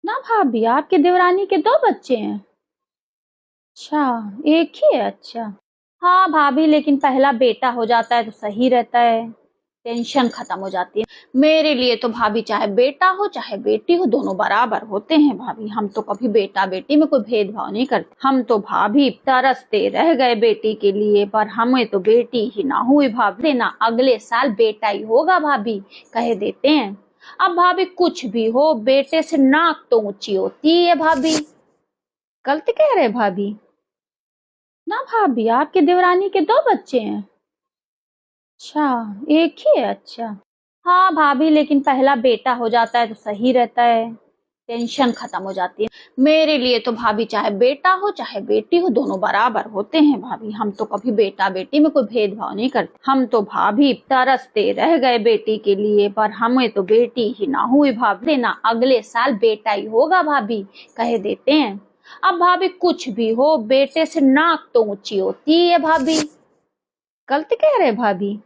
ना भाभी, आपकी देवरानी के दो बच्चे हैं? अच्छा, एक ही है। अच्छा। हाँ भाभी, लेकिन पहला बेटा हो जाता है तो सही रहता है, टेंशन खत्म हो जाती है। मेरे लिए तो भाभी चाहे बेटा हो चाहे बेटी हो, दोनों बराबर होते हैं भाभी। हम तो कभी बेटा बेटी में कोई भेदभाव नहीं करते। हम तो भाभी तरसते रह गए बेटी के लिए, पर हमें तो बेटी ही ना हुई भाभी। देना अगले साल बेटा ही होगा भाभी, कह देते हैं। अब भाभी कुछ भी हो, बेटे से नाक तो ऊंची होती है भाभी। गलत कह रहे भाभी? ना भाभी, आपकी देवरानी के दो बच्चे हैं? अच्छा, एक ही है। अच्छा। हाँ भाभी, लेकिन पहला बेटा हो जाता है तो सही रहता है, टेंशन खत्म हो जाती है। मेरे लिए तो भाभी चाहे बेटा हो चाहे बेटी हो, दोनों बराबर होते हैं भाभी। हम तो कभी बेटा बेटी में कोई भेदभाव नहीं करते। हम तो भाभी तरसते रह गए बेटी के लिए, पर हमें तो बेटी ही ना हुई भाभी। देना अगले साल बेटा ही होगा भाभी, कह देते हैं। अब भाभी कुछ भी हो, बेटे से नाक तो ऊंची होती है भाभी। गलत कह रहे भाभी?